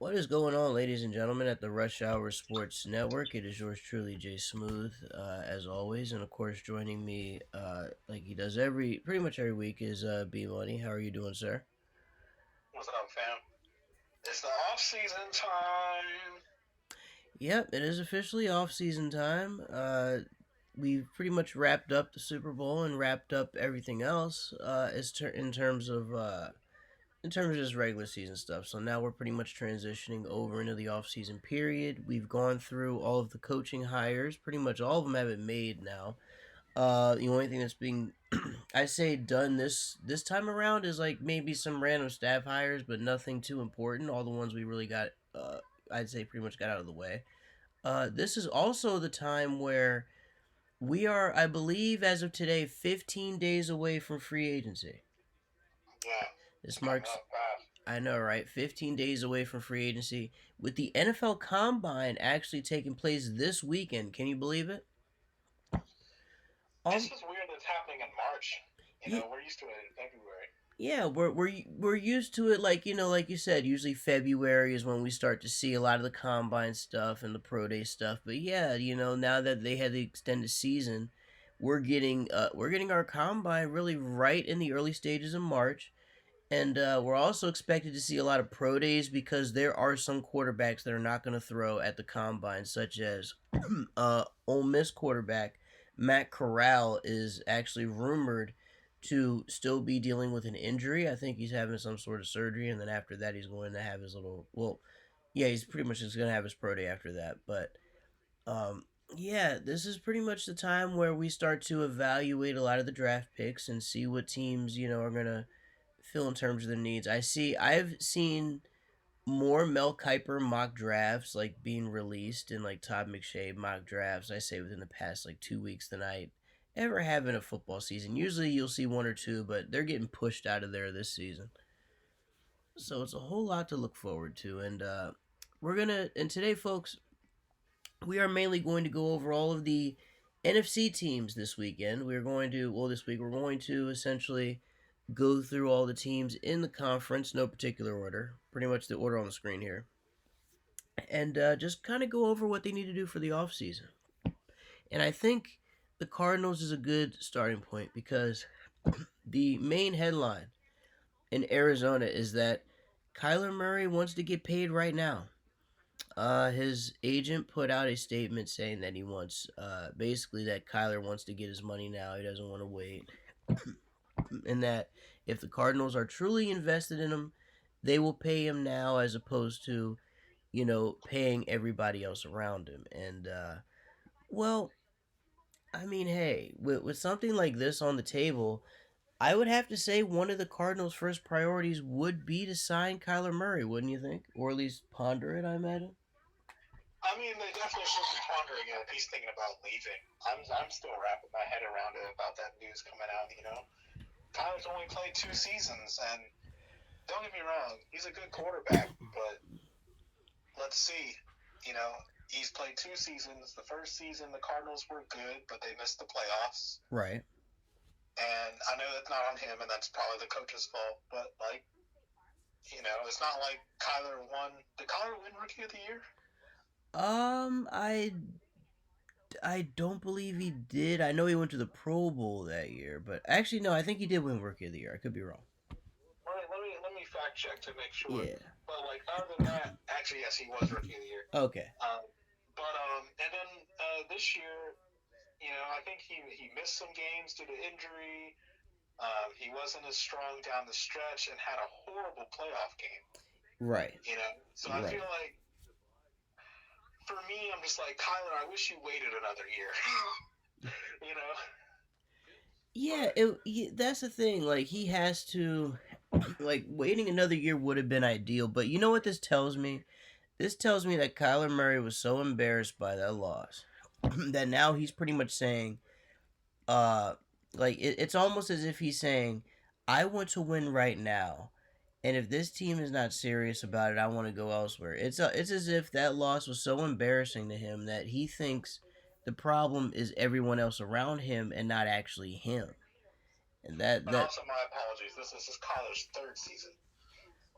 What is going on, ladies and gentlemen, at the Rush Hour Sports Network? It is yours truly, Jay Smoothe, as always, and of course, joining me, like he does pretty much every week, is B Money. How are you doing, sir? What's up, fam? It's the off-season time. Yep, it is officially off-season time. We've pretty much wrapped up the Super Bowl and wrapped up everything else, in terms of just regular season stuff. So now we're pretty much transitioning over into the off-season period. We've gone through all of the coaching hires. Pretty much all of them have been made now. The only thing that's being, I say, done this time around is like maybe some random staff hires, but nothing too important. All the ones we really got, I'd say, pretty much got out of the way. This is also the time where we are, I believe, as of today, 15 days away from free agency. Yeah, it's This coming marks, up fast. I know, right? 15 days away from free agency, with the NFL Combine actually taking place this weekend. Can you believe it? This All is weird that's happening in March. yeah, We're used to it in February. yeah, we're used to it. Like like you said, usually February is when we start to see a lot of the combine stuff and the pro day stuff. But yeah, now that they had the extended season, we're getting our combine really right in the early stages of March. And we're also expected to see a lot of pro days because there are some quarterbacks that are not going to throw at the combine, such as Ole Miss quarterback Matt Corral is actually rumored to still be dealing with an injury. I think he's having some sort of surgery, and then after that, he's going to have his little. Well, yeah, he's pretty much just going to have his pro day after that. But um, yeah, this is pretty much the time where we start to evaluate a lot of the draft picks and see what teams are going to fill in terms of their needs. I've seen more Mel Kiper mock drafts like being released and like Todd McShay mock drafts, I say, within the past like 2 weeks than I ever have in a football season. Usually you'll see one or two, but they're getting pushed out of there this season. So it's a whole lot to look forward to. And today, folks, we are mainly going to go over all of the NFC teams this weekend. This week, we're going to essentially go through all the teams in the conference, no particular order, pretty much the order on the screen here, and just kind of go over what they need to do for the offseason. And I think the Cardinals is a good starting point because the main headline in Arizona is that Kyler Murray wants to get paid right now. His agent put out a statement saying that he wants, basically, that Kyler wants to get his money now. He doesn't want to wait. And that if the Cardinals are truly invested in him, they will pay him now as opposed to, paying everybody else around him. And, well, I mean, hey, with something like this on the table, I would have to say one of the Cardinals' first priorities would be to sign Kyler Murray, wouldn't you think? Or at least ponder it, I imagine. I mean, they definitely should be pondering it if he's thinking about leaving. I'm still wrapping my head around it about that news coming out. Kyler's only played 2 seasons, and don't get me wrong, he's a good quarterback, but let's see. You know, he's played 2 seasons. The first season, the Cardinals were good, but they missed the playoffs. Right. And I know that's not on him, and that's probably the coach's fault. But it's not like Kyler won. Did Kyler win Rookie of the Year? I don't believe he did. I know he went to the Pro Bowl that year, but actually no, I think he did win Rookie of the Year. I could be wrong. Let me fact check to make sure. Yeah. But other than that, actually yes, he was Rookie of the Year. Okay. And then this year, I think he missed some games due to injury. He wasn't as strong down the stretch and had a horrible playoff game. Right. So I feel like for me, I'm just like Kyler. I wish you waited another year. you know. Yeah, that's the thing. Like he has to, like waiting another year would have been ideal. But you know what this tells me? This tells me that Kyler Murray was so embarrassed by that loss that now he's pretty much saying, uh, it's almost as if he's saying, "I want to win right now, and if this team is not serious about it, I want to go elsewhere." It's as if that loss was so embarrassing to him that he thinks the problem is everyone else around him and not actually him. And But also, my apologies. This is Kyler's third season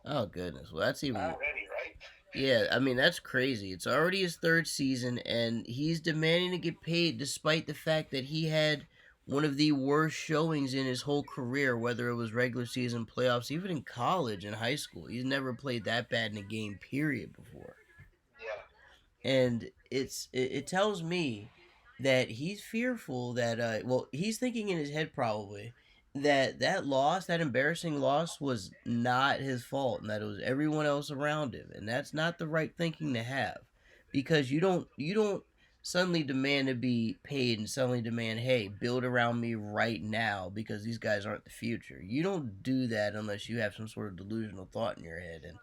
oh goodness, well that's even already, right? Yeah, I mean that's crazy. It's already his third season, and he's demanding to get paid despite the fact that he had one of the worst showings in his whole career, whether it was regular season, playoffs, even in college and high school. He's never played that bad in a game, period, before. Yeah, And it tells me that he's fearful that well, he's thinking in his head probably that that loss, that embarrassing loss, was not his fault and that it was everyone else around him, and that's not the right thinking to have, because you don't suddenly demand to be paid and suddenly demand, hey, build around me right now because these guys aren't the future. You don't do that unless you have some sort of delusional thought in your head. And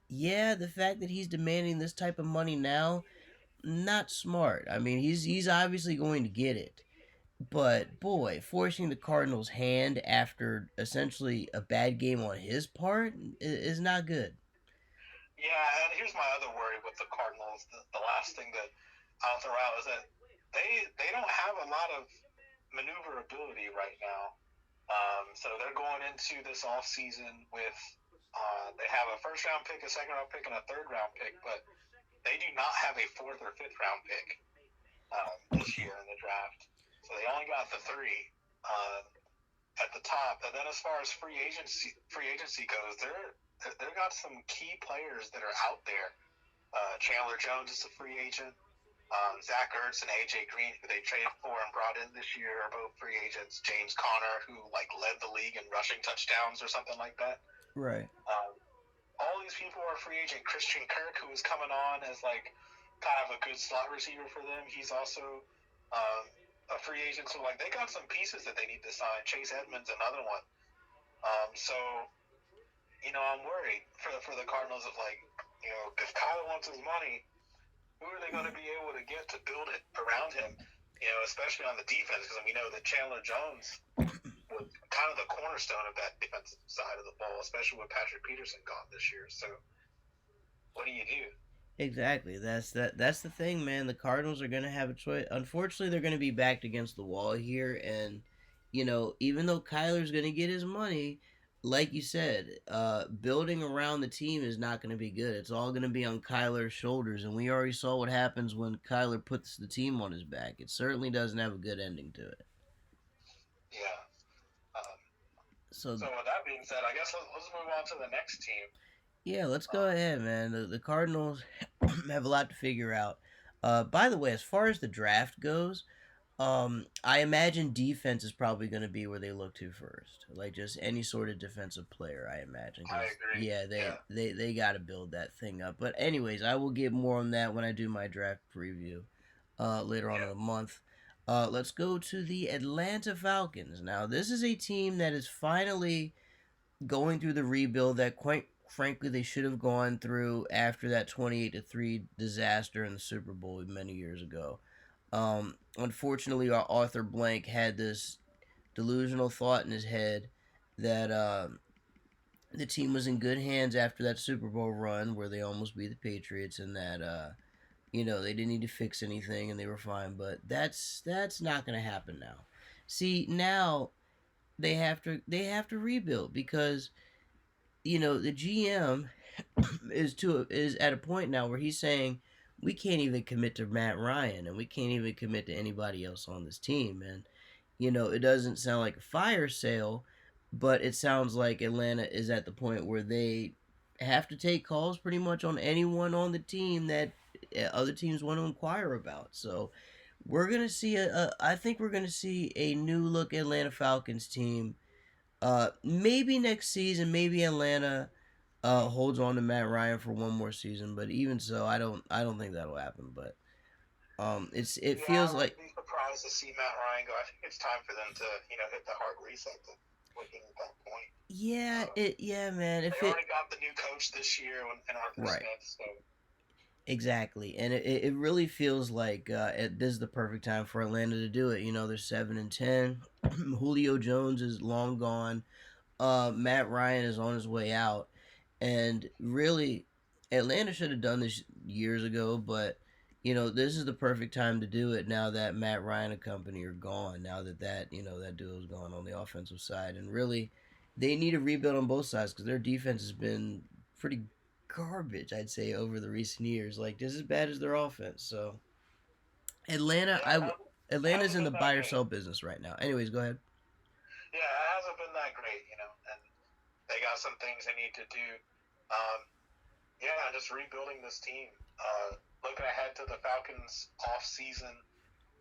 yeah, the fact that he's demanding this type of money now, not smart. I mean, he's obviously going to get it, but boy, forcing the Cardinals' hand after essentially a bad game on his part is not good. yeah. And here's my other worry with the Cardinals. The last thing that I'll throw out is that they don't have a lot of maneuverability right now. So they're going into this off season with they have a first round pick, a second round pick, and a third round pick, but they do not have a fourth or fifth round pick this year in the draft. So they only got the three at the top. And then as far as free agency goes, they've got some key players that are out there. Chandler Jones is a free agent. Zach Ertz and AJ Green, who they traded for and brought in this year, are both free agents. James Conner, who like led the league in rushing touchdowns or something like that. Right. Um, all these people are free agent. Christian Kirk, who is coming on as like kind of a good slot receiver for them, he's also um, a free agent. So like they got some pieces that they need to sign. Chase Edmonds, another one. So I'm worried for the Cardinals of like if Kyle wants his money, who are they going to be able to get to build it around him? Especially on the defense, because we know that Chandler Jones was kind of the cornerstone of that defensive side of the ball, especially with Patrick Peterson gone this year. So, what do you do? Exactly. That's the thing, man. The Cardinals are going to have a choice. Unfortunately, they're going to be backed against the wall here, and even though Kyler's going to get his money, like you said, building around the team is not going to be good. It's all going to be on Kyler's shoulders, and we already saw what happens when Kyler puts the team on his back. It certainly doesn't have a good ending to it. Yeah. Um, So so, with that being said, I guess let's move on to the next team. yeah, let's go Um, ahead, man. The Cardinals have a lot to figure out. By the way, as far as the draft goes, I imagine defense is probably going to be where they look to first, like just any sort of defensive player. I imagine, I because agree. yeah, they Yeah. they they got to build that thing up. But anyways, I will get more on that when I do my draft preview later on in Yeah. the month. Let's go to the Atlanta Falcons. Now, this is a team that is finally going through the rebuild that, quite frankly, they should have gone through after that 28-3 disaster in the Super Bowl many years ago. Unfortunately, our Arthur Blank had this delusional thought in his head that the team was in good hands after that Super Bowl run where they almost beat the Patriots, and that they didn't need to fix anything and they were fine. But that's not going to happen now. See, now they have to rebuild because the GM is at a point now where he's saying we can't even commit to Matt Ryan and we can't even commit to anybody else on this team. And it doesn't sound like a fire sale, but it sounds like Atlanta is at the point where they have to take calls pretty much on anyone on the team that other teams want to inquire about. So we're gonna see I think we're gonna see a new look Atlanta Falcons team. Maybe next season, maybe Atlanta holds on to Matt Ryan for one more season, but even so, I don't think that'll happen. But it Yeah, I feels wouldn't like be surprised to see Matt Ryan go. I think it's time for them to, hit the hard reset looking at that point. yeah, Um, yeah, man. they If it already got the new coach this year and Arthur right, Smith, so exactly, and it really feels like this is the perfect time for Atlanta to do it. They're 7-10. Julio Jones is long gone. Matt Ryan is on his way out, and really, Atlanta should have done this years ago. But this is the perfect time to do it now that Matt Ryan and company are gone. Now that duo is gone on the offensive side, and really, they need a rebuild on both sides because their defense has been pretty garbage, I'd say, over the recent years. Like, just as bad as their offense. So, Atlanta, Yeah, it Atlanta's hasn't in the been that buy or great. sell business right now. Anyways, go ahead. Yeah, it hasn't been that great, and they got some things they need to do. Um, yeah, just rebuilding this team. Looking ahead to the Falcons off season.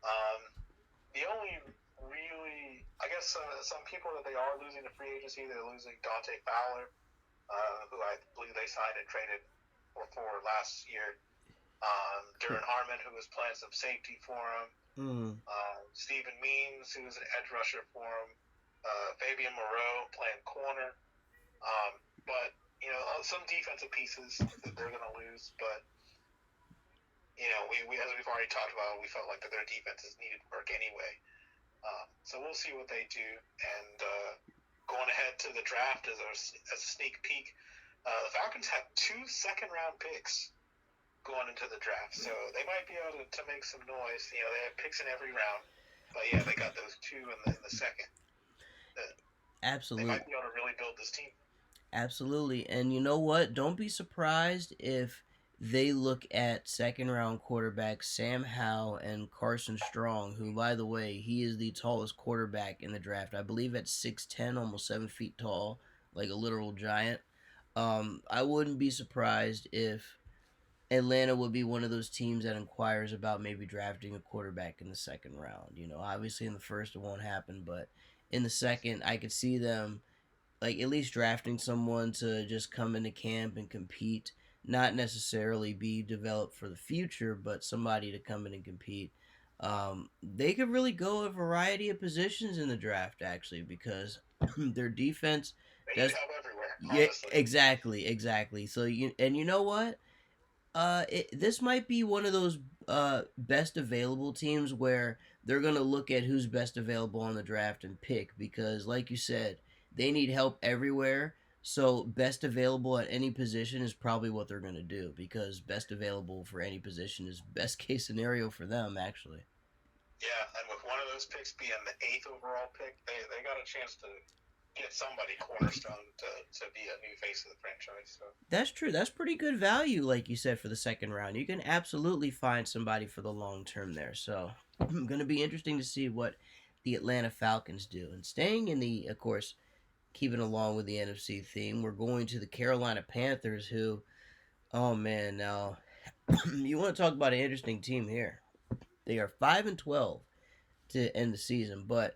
Um, the only really, I guess, some people that they are losing to free agency. They're losing Dante Fowler, who I believe they signed and traded for last year. Duran Harmon, who was playing some safety for him. Mm. Stephen Means, who was an edge rusher for him. Fabian Moreau playing corner. But some defensive pieces that they're going to lose. But we as we've already talked about, we felt like that their defenses needed work anyway. So we'll see what they do. And going ahead to the draft as a sneak peek, the Falcons have 2 second-round picks going into the draft, so they might be able to make some noise. They have picks in every round, but yeah, they got those 2 in the second. They Absolutely. might be able to really build this team. Absolutely. And you know what? Don't be surprised if they look at second round quarterbacks Sam Howell and Carson Strong, who, by the way, he is the tallest quarterback in the draft. I believe at 6'10, almost 7 feet tall, like a literal giant. I wouldn't be surprised if Atlanta would be one of those teams that inquires about maybe drafting a quarterback in the second round. Obviously in the first it won't happen, but in the second, I could see them like at least drafting someone to just come into camp and compete, not necessarily be developed for the future, but somebody to come in and compete. They could really go a variety of positions in the draft actually because their defense They need does. help everywhere, Yeah, honestly. exactly. So you know what? This might be one of those best available teams where they're gonna look at who's best available on the draft and pick because, like you said, they need help everywhere. So best available at any position is probably what they're gonna do because best available for any position is best case scenario for them actually. Yeah, and with one of those picks being the 8th overall pick, they got a chance to get somebody cornerstone to be a new face of the franchise. So That's true. That's pretty good value, like you said, for the second round. You can absolutely find somebody for the long term there. So, going to be interesting to see what the Atlanta Falcons do. And staying in the, of course, keeping along with the NFC theme, we're going to the Carolina Panthers, who, oh man, now you want to talk about an interesting team here. They are 5-12 to end the season, but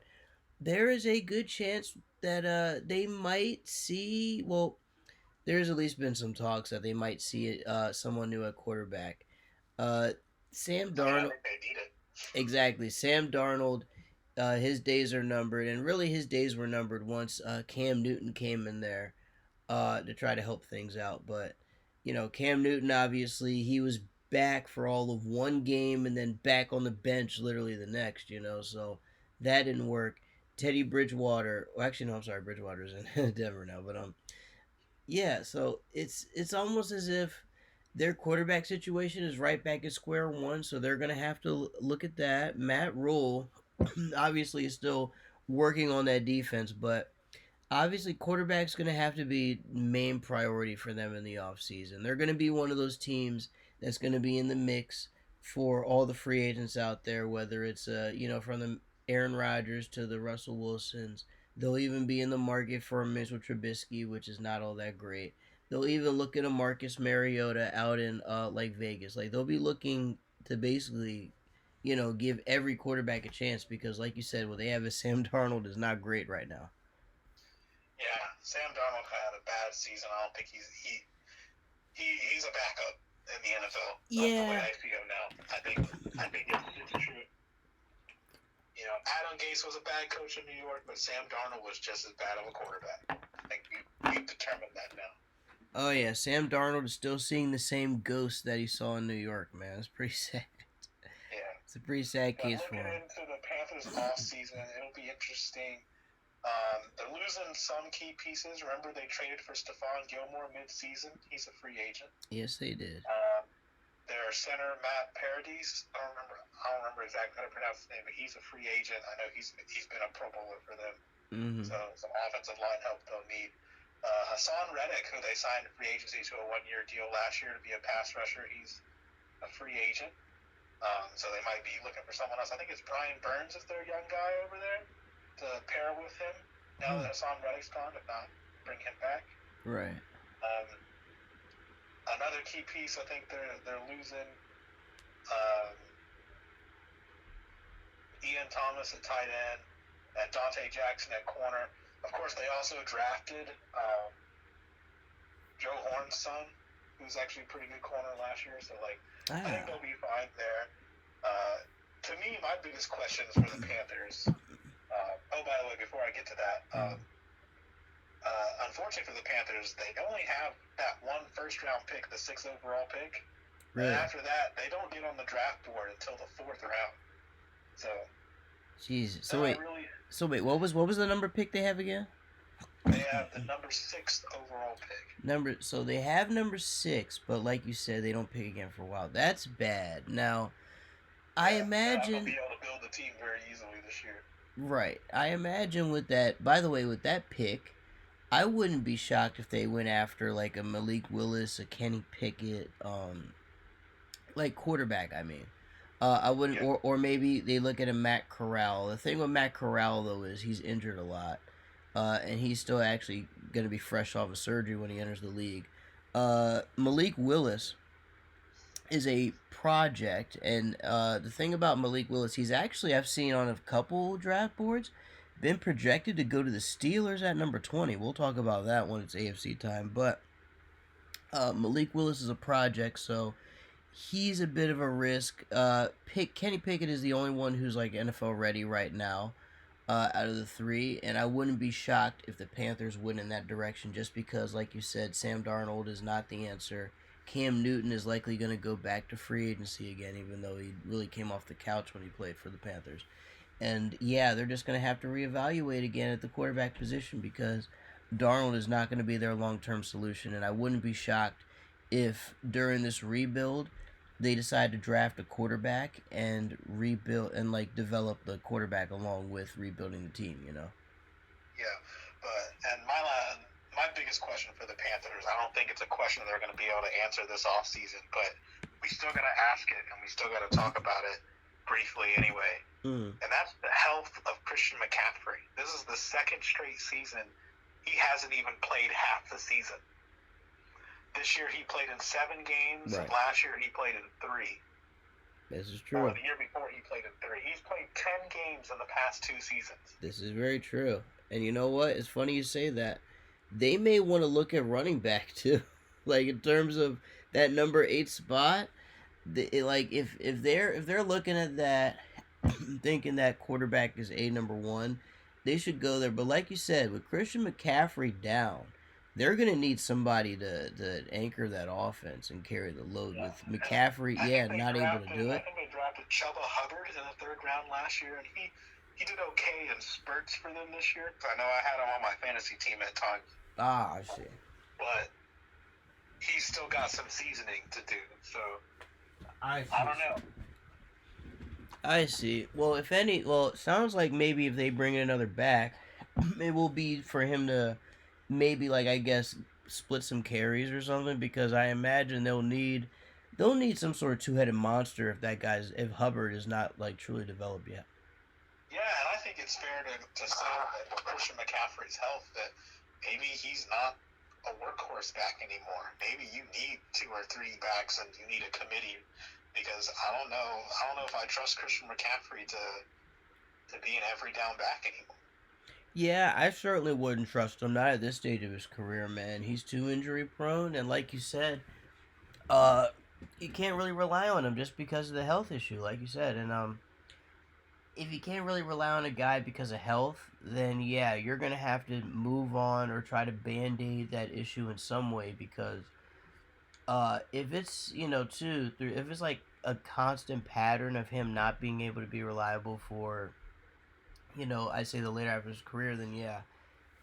there is a good chance that they might see. Well, there's at least been some talks that they might see someone new at quarterback. Uh, Sam I mean, I Darnold, think they need it. exactly. Sam Darnold, his days are numbered, and really his days were numbered once Cam Newton came in there to try to help things out. But Cam Newton obviously he was back for all of one game and then back on the bench literally the next. So that didn't work. Teddy Bridgewater, well, actually no, I'm sorry, Bridgewater's in Denver now, but yeah, so it's almost as if their quarterback situation is right back at square one, so they're gonna have to look at that. Matt Rule obviously is still working on that defense, but obviously quarterback's gonna have to be main priority for them in the offseason. They're gonna be one of those teams that's gonna be in the mix for all the free agents out there, whether it's from the Aaron Rodgers to the Russell Wilsons. They'll even be in the market for a Mitchell Trubisky, which is not all that great. They'll even look at a Marcus Mariota out in like Vegas. Like they'll be looking to basically, give every quarterback a chance because, like you said, what they have is Sam Darnold is not great right now. Yeah, Sam Darnold had a bad season. I don't think he's a backup in the NFL. The way Yeah, I see him now, I think it's true. Adam Gase was a bad coach in New York, but Sam Darnold was just as bad of a quarterback. I think we've determined that now. oh yeah, Sam Darnold is still seeing the same ghost that he saw in New York, man. It's pretty sad. Yeah. It's a pretty sad But case for looking him. into the Panthers off season, it'll be interesting. They're losing some key pieces. Remember, they traded for Stephon Gilmore mid-season. He's a free agent. Yes, they did. Their center Matt Paradis. I don't remember exactly how to pronounce his name, but he's a free agent. I know he's been a Pro Bowler for them. Mm-hmm. So some offensive line help they'll need. Hassan Reddick, who they signed free agency to a 1-year deal last year to be a pass rusher, he's a free agent. So they might be looking for someone else. I think it's Brian Burns is their young guy over there to pair with him now that Hassan Reddick's gone, if not bring him back. Right. Another key piece, I think they're losing Ian Thomas at tight end and Dante Jackson at corner. Of course, they also drafted Joe Horn's son, who's actually a pretty good corner last year. So, I think they'll be fine there. To me, my biggest questions for the Panthers. By the way, before I get to that, unfortunately for the Panthers, they only have that one first-round pick, the 6th overall pick. Really? And after that, they don't get on the draft board until the 4th round. So, jeez. So wait, what was the number pick they have again? They have the number 6th overall pick. So they have number 6, but like you said, they don't pick again for a while. That's bad. Now, I imagine they'll be able to build the team very easily this year. Right. I imagine with that. By the way, with that pick, I wouldn't be shocked if they went after like a Malik Willis, a Kenny Pickett, like quarterback. I mean, I wouldn't, or maybe they look at a Matt Corral. The thing with Matt Corral though is he's injured a lot, and he's still actually going to be fresh off of surgery when he enters the league. Malik Willis is a project, and the thing about Malik Willis, he's actually, I've seen on a couple draft boards, been projected to go to the Steelers at number 20. We'll talk about that when it's AFC time, but Malik Willis is a project, so he's a bit of a risk. Kenny Pickett is the only one who's like NFL ready right now out of the 3, and I wouldn't be shocked if the Panthers went in that direction just because, like you said, Sam Darnold is not the answer. Cam Newton is likely going to go back to free agency again, even though he really came off the couch when he played for the Panthers. And, yeah, they're just going to have to reevaluate again at the quarterback position because Darnold is not going to be their long-term solution. And I wouldn't be shocked if during this rebuild they decide to draft a quarterback and rebuild and, like, develop the quarterback along with rebuilding the team, you know? Yeah, and my biggest question for the Panthers, I don't think it's a question they're going to be able to answer this offseason, but we still got to ask it, and we still got to talk about it briefly anyway. And that's the health of Christian McCaffrey. This is the 2nd straight season he hasn't even played half the season. This year he played in 7 games, and last year he played in 3. This is true. Or the year before he played in 3. He's played 10 games in the past 2 seasons. This is very true. And you know what? It's funny you say that. They may want to look at running back too, like in terms of that number 8 spot. If they're looking at that, thinking that quarterback is number 1, they should go there. But like you said, with Christian McCaffrey down, they're gonna need somebody to anchor that offense and carry the load. With McCaffrey, not able to do it. I think they drafted Chuba Hubbard in the 3rd round last year, and he did okay in spurts for them this year. I know I had him on my fantasy team at times. I see. But he's still got some seasoning to do, so I don't know. I see. Well, it sounds like maybe if they bring in another back, it will be for him to maybe, like, I guess, split some carries or something, because I imagine they'll need some sort of 2-headed monster if Hubbard is not, like, truly developed yet. Yeah, and I think it's fair to say that with Christian McCaffrey's health that maybe he's not a workhorse back anymore. Maybe you need 2 or 3 backs and you need a committee, because I don't know if I trust Christian McCaffrey to be an every down back anymore. Yeah, I certainly wouldn't trust him, not at this stage of his career, man. He's too injury prone, and like you said, you can't really rely on him just because of the health issue, like you said. And if you can't really rely on a guy because of health, then yeah, you're gonna have to move on or try to band-aid that issue in some way, because if it's if it's like a constant pattern of him not being able to be reliable for I say the later half of his career, then yeah,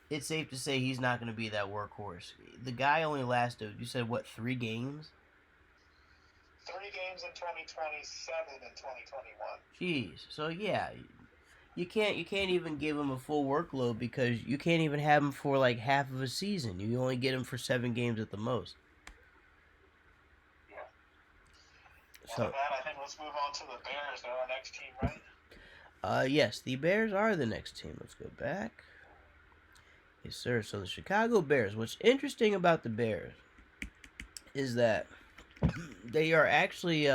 it's safe to say he's not going to be that workhorse. The guy only lasted, you said, what, 3 games? 3 games in 2020, 7 in 2021. Jeez. So, yeah, you can't even give him a full workload because you can't even have him for like half of a season. You only get him for 7 games at the most. Yeah. Well, So, with that, I think let's move on to the Bears. They're our next team, right? yes, the Bears are the next team. Let's go back. Yes, sir. So the Chicago Bears. What's interesting about the Bears is that they are actually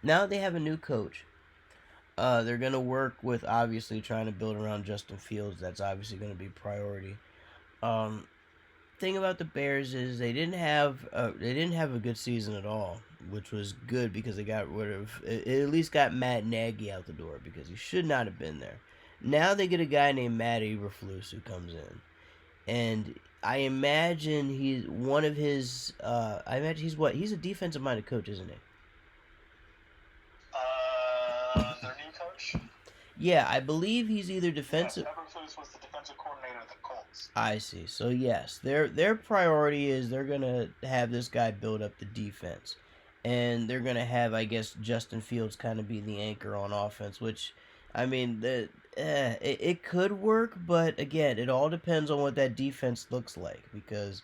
now they have a new coach. They're gonna work with obviously trying to build around Justin Fields. That's obviously gonna be priority. Um, thing about the Bears is they didn't have a good season at all, which was good because they got rid of it at least got Matt Nagy out the door because he should not have been there. Now they get a guy named Matt Eberflus who comes in, and I imagine he's one of his. I imagine he's what? He's a defensive minded coach, isn't he? Their new coach? Yeah, I believe he's either Yes, defensive. Eberflus was the defensive coordinator of the Colts. I see. So yes, their priority is they're gonna have this guy build up the defense, and they're gonna have I guess Justin Fields kind of be the anchor on offense. Which, I mean, it could work, but again, it all depends on what that defense looks like because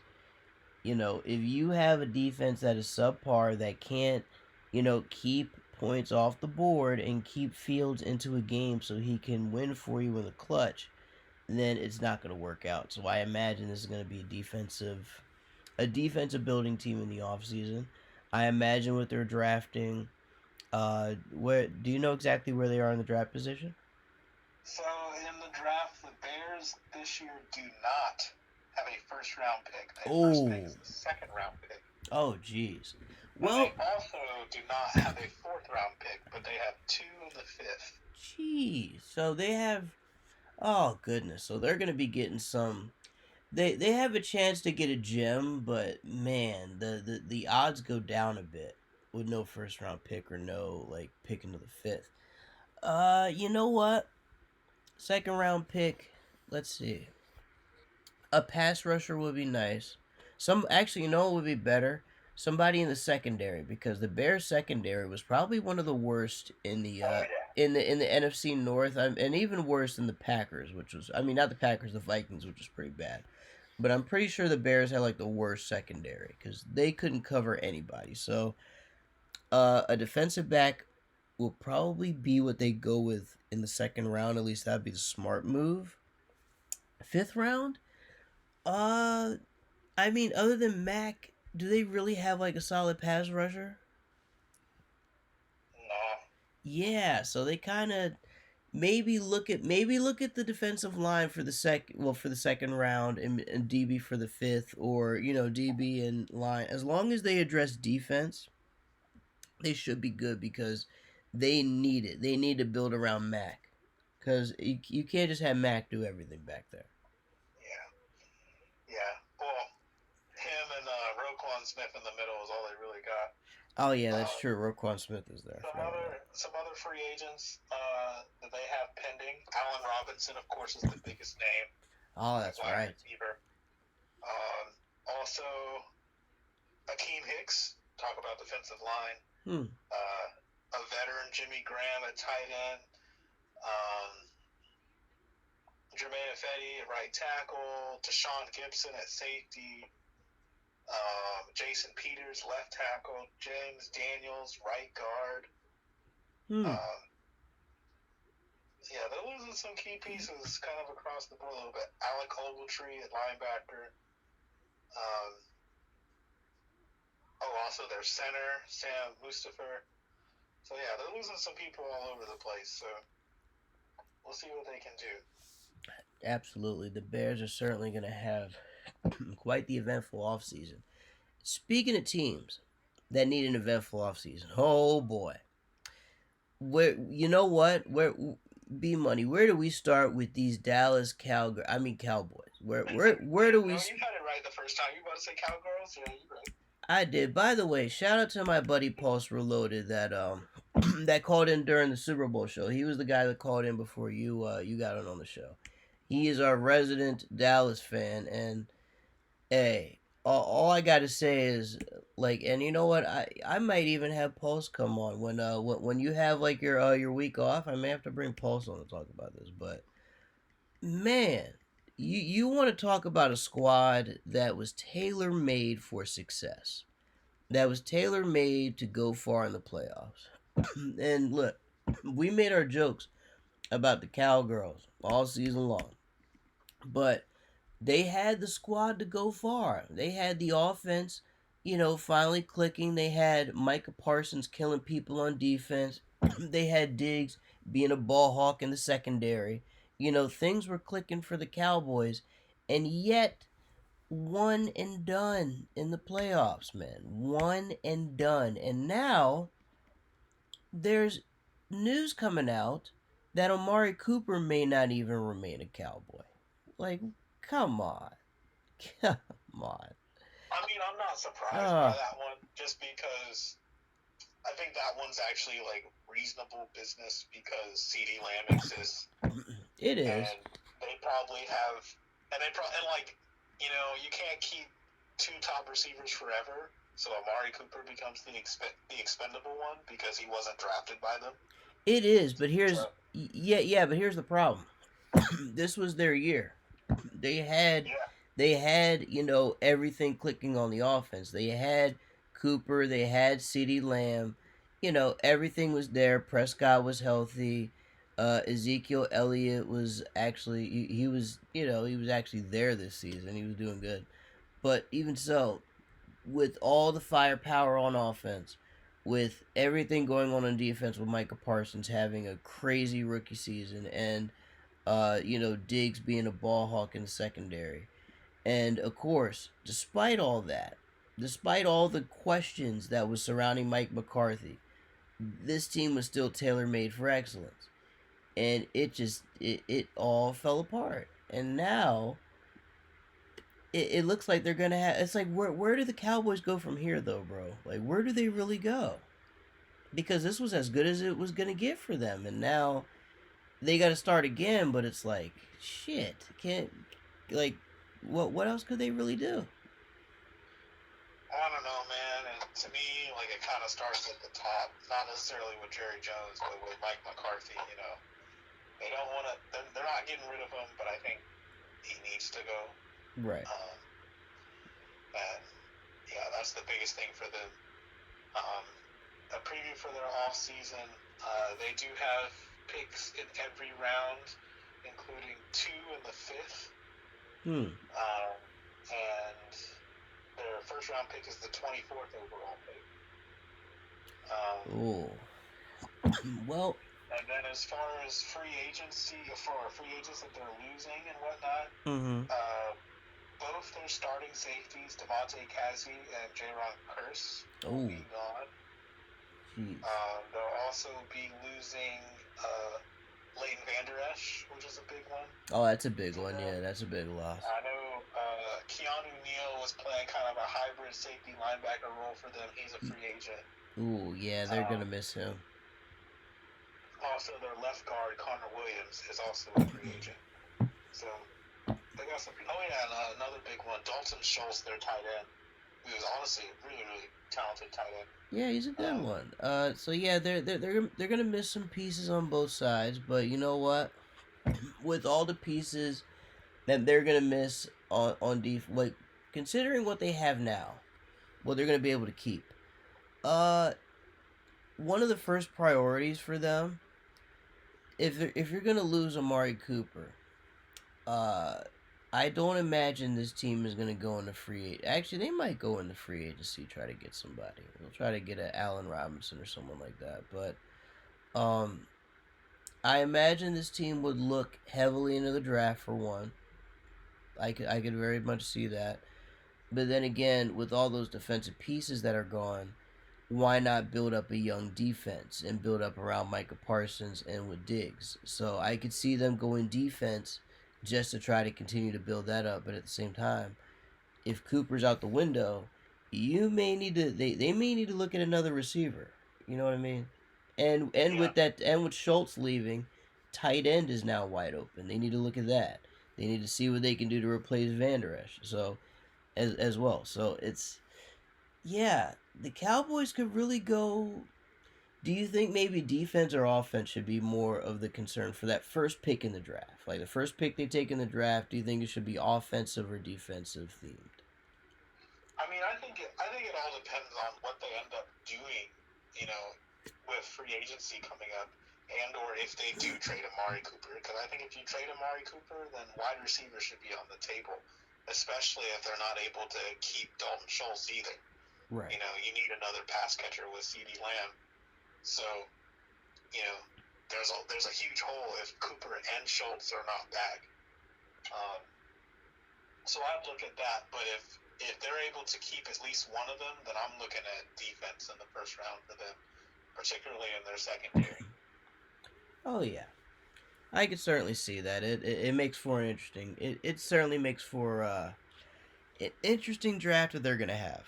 if you have a defense that is subpar that can't, keep points off the board and keep Fields into a game so he can win for you in the clutch, then it's not going to work out. So I imagine this is going to be a defensive building team in the offseason. I imagine what they're drafting. Where do you know exactly where they are in the draft position? So in the draft, the Bears this year do not have a first round pick. Their first pick is Oh, the second round pick. oh, jeez. And Well, they also do not have a fourth round pick, but they have two in the fifth. geez. So they have. Oh goodness. So they're going to be getting some. They have a chance to get a gem, but man, the odds go down a bit with no first round pick or no like pick into the fifth. You know what? Second round pick. Let's see. A pass rusher would be nice. Some actually, what would be better? Somebody in the secondary because the Bears secondary was probably one of the worst in the Oh yeah. in the NFC North, and even worse than the Packers, which was I mean not the Packers, the Vikings, which was pretty bad. But I'm pretty sure the Bears had like the worst secondary because they couldn't cover anybody. So a defensive back will probably be what they go with in the second round. At least that'd be the smart move. Fifth round, uh, I mean, other than Mac, do they really have like a solid pass rusher? No. Yeah, so they kind of maybe look at the defensive line for the second round and DB for the fifth, or DB and line. As long as they address defense, they should be good because they need it. They need to build around Mac because you can't just have Mac do everything back there. Yeah. Yeah. Well, him and Roquan Smith in the middle is all they really got. Oh yeah, that's true. Roquan Smith is there. Some other free agents that they have pending. Allen Robinson, of course, is the biggest name. Oh, that's right. Receiver. Also, Akeem Hicks. Talk about defensive line. A veteran, Jimmy Graham at tight end. Jermaine Ifedi at right tackle. Deshaun Gibson at safety. Jason Peters, left tackle. James Daniels, right guard. Yeah, they're losing some key pieces kind of across the board a little bit. Alec Ogletree at linebacker. Also their center, Sam Mustapher. So yeah, they're losing some people all over the place. So we'll see what they can do. Absolutely, the Bears are certainly going to have quite the eventful offseason. Speaking of teams that need an eventful offseason, oh boy, where B Money? Where do we start with these Cowboys? Where do we? No, you had it right the first time. You about to say Cowgirls? Yeah, you right. I did. By the way, shout out to my buddy Pulse Reloaded that that called in during the Super Bowl show. He was the guy that called in before you got on the show. He is our resident Dallas fan, and hey, all I got to say is Like, and you know what? I might even have Pulse come on when you have like your week off. I may have to bring Pulse on to talk about this, but man, you want to talk about a squad that was tailor made for success, that was tailor made to go far in the playoffs. And look, we made our jokes about the Cowgirls all season long, but they had the squad to go far. They had the offense, finally clicking. They had Micah Parsons killing people on defense. They had Diggs being a ball hawk in the secondary. Things were clicking for the Cowboys, and yet one and done in the playoffs, man. One and done. And now there's news coming out that Amari Cooper may not even remain a Cowboy. Like, come on. Come on. I mean, I'm not surprised by Uh, that one, just because I think that one's actually like reasonable business because CD Lamb exists, it is. and they probably have, and like, you can't keep two top receivers forever. So Amari Cooper becomes the expendable one because he wasn't drafted by them. It is, but So but here's the problem. This was their year. They had yeah, they had, everything clicking on the offense. They had Cooper, they had CeeDee Lamb. Everything was there. Prescott was healthy. Ezekiel Elliott was actually he was, he was actually there this season. He was doing good. But even so, with all the firepower on offense, with everything going on defense, with Micah Parsons having a crazy rookie season, and Diggs being a ball hawk in the secondary, and of course, despite all that, despite all the questions that was surrounding Mike McCarthy, this team was still tailor made for excellence, and it all fell apart, and now it looks like they're gonna have. It's like where do the Cowboys go from here, though, bro? Like where do they really go? Because this was as good as it was gonna get for them, and now they got to start again. But it's like shit. Can't like what else could they really do? I don't know, man. And to me, like it kind of starts at the top, not necessarily with Jerry Jones, but with Mike McCarthy. They don't want to. They're not getting rid of him, but I think he needs to go. Right. Um, and yeah, that's the biggest thing for them. Um, a preview for their off season. They do have picks in every round, including 2 in the 5th. Hmm. And their first round pick is the 24th overall pick. Oh. Well. And then as far as free agency, for free agents that they're losing and whatnot, Mm-hmm. both their starting safeties, Devontae Casey and Jaron Curse, will be gone. They'll also be losing Leighton Vander Esch, which is a big one. Oh, that's a big one. Yeah, that's a big loss. I know Keanu Neal was playing kind of a hybrid safety linebacker role for them. He's a free agent. Ooh, yeah, they're gonna miss him. Also, their left guard Connor Williams is also a free agent. So they got some. Oh yeah, and another big one, Dalton Schultz, their tight end. He was honestly a really, really talented tight end. Yeah, he's a good one. So yeah, they're gonna miss some pieces on both sides, but you know what? With all the pieces that they're gonna miss on like considering what they have now, what they're gonna be able to keep. One of the first priorities for them, if you're gonna lose Amari Cooper, I don't imagine this team is gonna go into free. Actually, they might go into free agency try to get somebody. They'll try to get an Allen Robinson or someone like that. But I imagine this team would look heavily into the draft for one. I could very much see that. But then again, with all those defensive pieces that are gone, why not build up a young defense and build up around Micah Parsons and with Diggs? So I could see them going defense just to try to continue to build that up. But at the same time, if Cooper's out the window, you may need to they may need to look at another receiver. You know what I mean? And Yeah. with Schultz leaving, tight end is now wide open. They need to look at that. They need to see what they can do to replace Vander Esch. So as well. So Yeah, the Cowboys could really go. Do you think maybe defense or offense should be more of the concern for that first pick in the draft? Like the first pick they take in the draft, do you think it should be offensive or defensive themed? I think it all depends on what they end up doing, you know, with free agency coming up, and or if they do trade Amari Cooper. Because I think if you trade Amari Cooper, then wide receivers should be on the table, especially if they're not able to keep Dalton Schultz either. Right. You need another pass catcher with CeeDee Lamb. So, you know, there's a huge hole if Cooper and Schultz are not back. Um, so I'd look at that, but if they're able to keep at least one of them, then I'm looking at defense in the first round for them, particularly in their secondary. Oh yeah, I could certainly see that. It makes for an interesting. It certainly makes for an interesting draft that they're gonna have.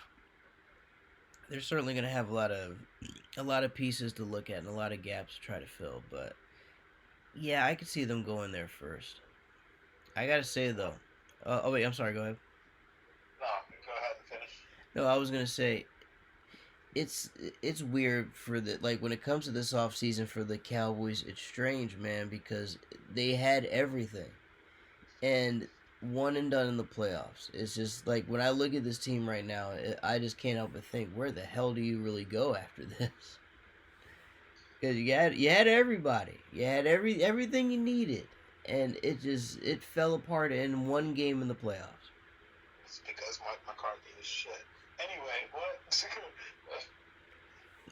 They're certainly gonna have a lot of pieces to look at and a lot of gaps to try to fill. But yeah, I could see them going there first. I gotta say though. Oh wait, I'm sorry. Go ahead. No, go ahead and finish. No, I was gonna say it's it's weird for the like when it comes to this off season for the Cowboys. It's strange, man, because they had everything and one and done in the playoffs. It's just like when I look at this team right now, I just can't help but think, where the hell do you really go after this? Because you had everybody, you had everything you needed, and it fell apart in one game in the playoffs. It's because Mike McCarthy is shit. Anyway, what?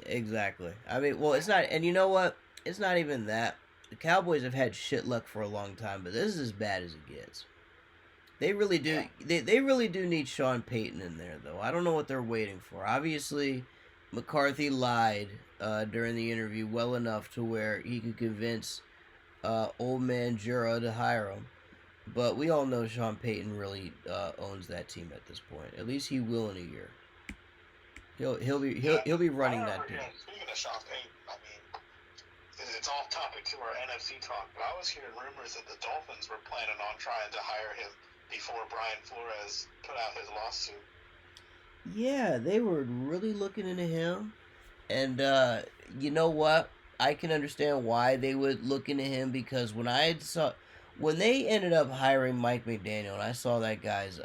Exactly. I mean, well, it's not, and you know what? It's not even that. The Cowboys have had shit luck for a long time, but this is as bad as it gets. They really do. Yeah. They really do need Sean Payton in there, though. I don't know what they're waiting for. Obviously, McCarthy lied during the interview well enough to where he could convince old man Jura to hire him. But we all know Sean Payton really owns that team at this point. At least he will in a year. Yeah. He'll be running that team. Yeah, speaking of Sean Payton, I mean, it's off topic to our NFC talk, but I was hearing rumors that the Dolphins were planning on trying to hire him before Brian Flores put out his lawsuit. Yeah, they were really looking into him. And you know what? I can understand why they would look into him because when they ended up hiring Mike McDaniel and I saw that guy's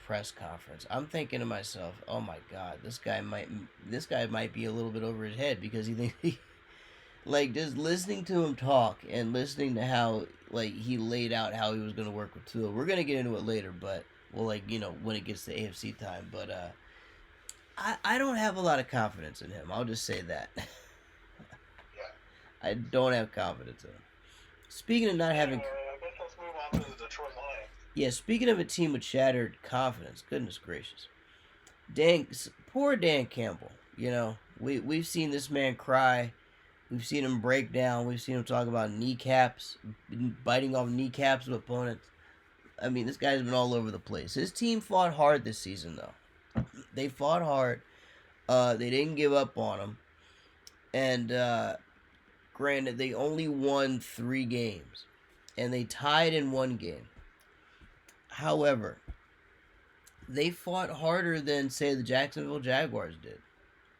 press conference, I'm thinking to myself, "Oh my God, this guy might be a little bit over his head because he thinks like just listening to him talk and listening to how like he laid out how he was going to work with Tua. We're going to get into it later, but well, like when it gets to AFC time, but I don't have a lot of confidence in him. I'll just say that. Yeah. I don't have confidence in him. Speaking of not having, Anyway, I guess let's move on to the Detroit Lions. yeah, speaking of a team with shattered confidence, goodness gracious, poor Dan Campbell. We've seen this man cry. We've seen him break down. We've seen him talk about kneecaps, biting off kneecaps of opponents. I mean, this guy's been all over the place. His team fought hard this season, though. They fought hard. They didn't give up on him. And granted, they only won 3 games. And they tied in 1 game. However, they fought harder than, say, the Jacksonville Jaguars did.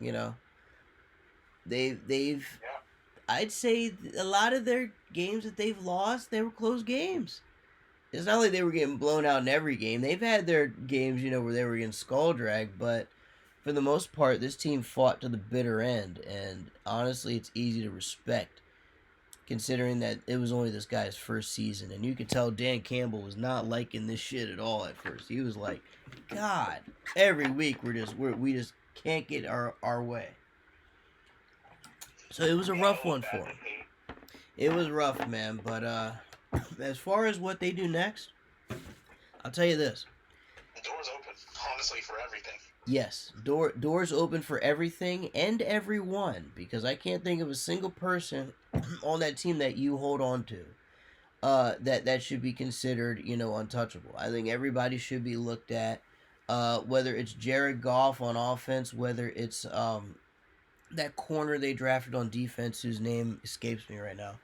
You know, they've Yeah. I'd say a lot of their games that they've lost, they were close games. It's not like they were getting blown out in every game. They've had their games, where they were getting skull dragged, but for the most part, this team fought to the bitter end, and honestly, it's easy to respect considering that it was only this guy's first season, and you could tell Dan Campbell was not liking this shit at all at first. He was like, "God, every week we just can't get our way." So it was a rough one for him. It was rough, man. But as far as what they do next, I'll tell you this. The door's open, honestly, for everything. Yes, doors open for everything and everyone because I can't think of a single person on that team that you hold on to that should be considered untouchable. I think everybody should be looked at, whether it's Jared Goff on offense, whether it's that corner they drafted on defense whose name escapes me right now.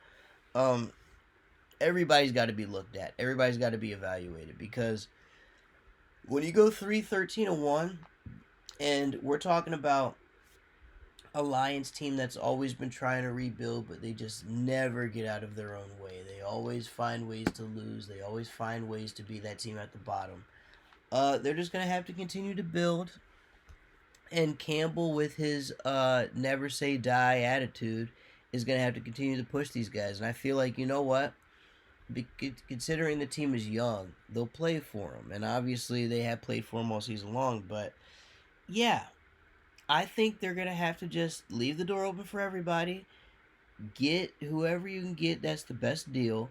Everybody's got to be looked at. Everybody's got to be evaluated because when you go 3-13-1 And we're talking about a Lions team that's always been trying to rebuild, but they just never get out of their own way. They always find ways to lose. They always find ways to be that team at the bottom. They're just gonna have to continue to build. And Campbell, with his never say die attitude, is gonna have to continue to push these guys. And I feel like, you know what? Considering the team is young, they'll play for him. And obviously, they have played for him all season long. But yeah, I think they're gonna have to just leave the door open for everybody. Get whoever you can get that's the best deal,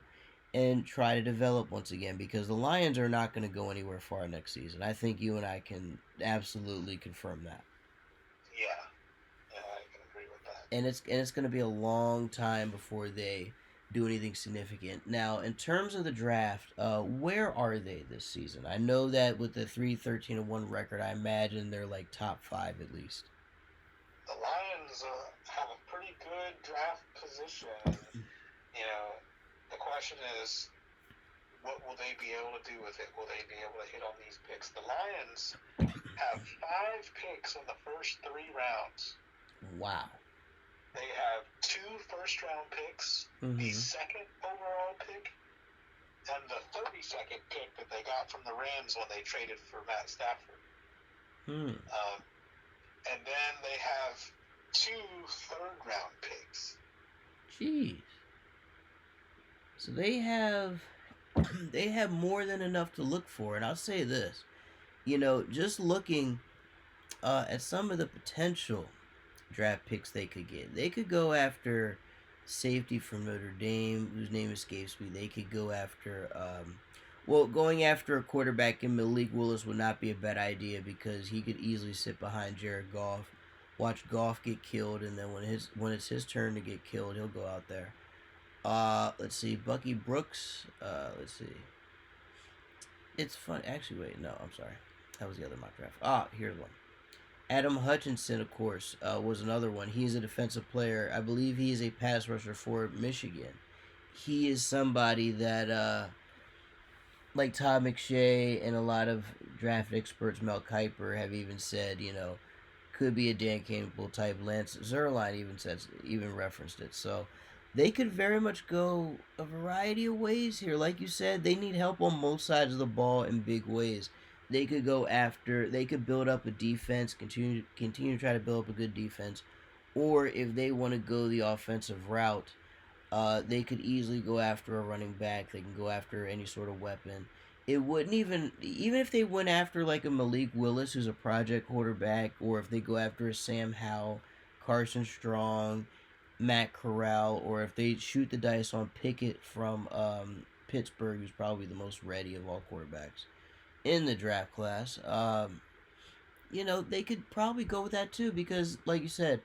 and try to develop once again, because the Lions are not going to go anywhere far next season. I think you and I can absolutely confirm that. Yeah, yeah, I can agree with that. And it's going to be a long time before they do anything significant. Now, in terms of the draft, where are they this season? I know that with the 3-13-1 record, I imagine they're like top 5 at least. The Lions have a pretty good draft position. The question is, what will they be able to do with it? Will they be able to hit on these picks? The Lions have 5 picks in the first 3 rounds. Wow. They have 2 first-round picks, the second overall pick, and the 32nd pick that they got from the Rams when they traded for Matt Stafford. And then they have 2 third-round picks. Jeez. So they have more than enough to look for. And I'll say this, just looking at some of the potential draft picks they could get. They could go after safety from Notre Dame, whose name escapes me. They could go after, going after a quarterback in Malik Willis would not be a bad idea, because he could easily sit behind Jared Goff, watch Goff get killed, and then when it's his turn to get killed, he'll go out there. Let's see, Bucky Brooks. Let's see. It's fun. Actually, wait, no, I'm sorry. That was the other mock draft. Here's one. Adam Hutchinson, of course, was another one. He's a defensive player. I believe he is a pass rusher for Michigan. He is somebody that, like Todd McShay and a lot of draft experts, Mel Kiper, have even said, could be a Dan Campbell type. Lance Zierlein even referenced it. So they could very much go a variety of ways here. Like you said, they need help on both sides of the ball in big ways. They could build up a defense, continue to try to build up a good defense. Or if they want to go the offensive route, they could easily go after a running back. They can go after any sort of weapon. It wouldn't even if they went after like a Malik Willis, who's a project quarterback, or if they go after a Sam Howell, Carson Strong, Matt Corral, or if they shoot the dice on Pickett from Pittsburgh, who's probably the most ready of all quarterbacks in the draft class, they could probably go with that too, because like you said,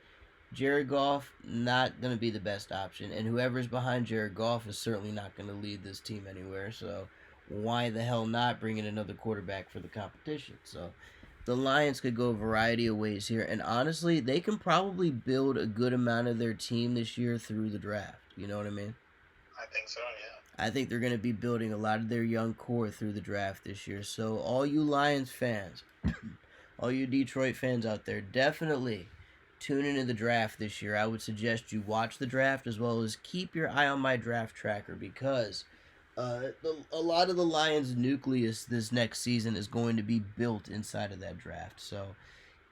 Jared Goff not going to be the best option, and whoever's behind Jared Goff is certainly not going to lead this team anywhere, so why the hell not bring in another quarterback for the competition? So the Lions could go a variety of ways here, and honestly, they can probably build a good amount of their team this year through the draft. You know what I mean? I think so, yeah. I think they're going to be building a lot of their young core through the draft this year. So all you Lions fans, all you Detroit fans out there, definitely tune into the draft this year. I would suggest you watch the draft as well as keep your eye on my draft tracker, because a lot of the Lions' nucleus this next season is going to be built inside of that draft. So,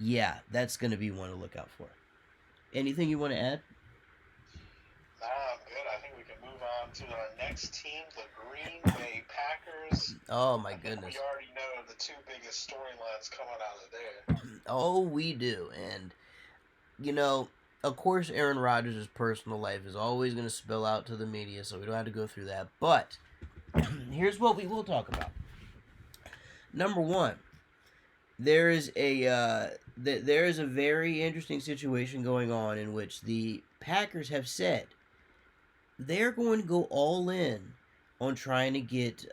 yeah, that's going to be one to look out for. Anything you want to add? I'm good. I think we can move on to our next team, the Green Bay Packers. Oh, my goodness. We already know the 2 biggest storylines coming out of there. Oh, we do. And, of course, Aaron Rodgers' personal life is always going to spill out to the media, so we don't have to go through that. But here's what we will talk about. Number one, there is a very interesting situation going on in which the Packers have said they're going to go all in on trying to get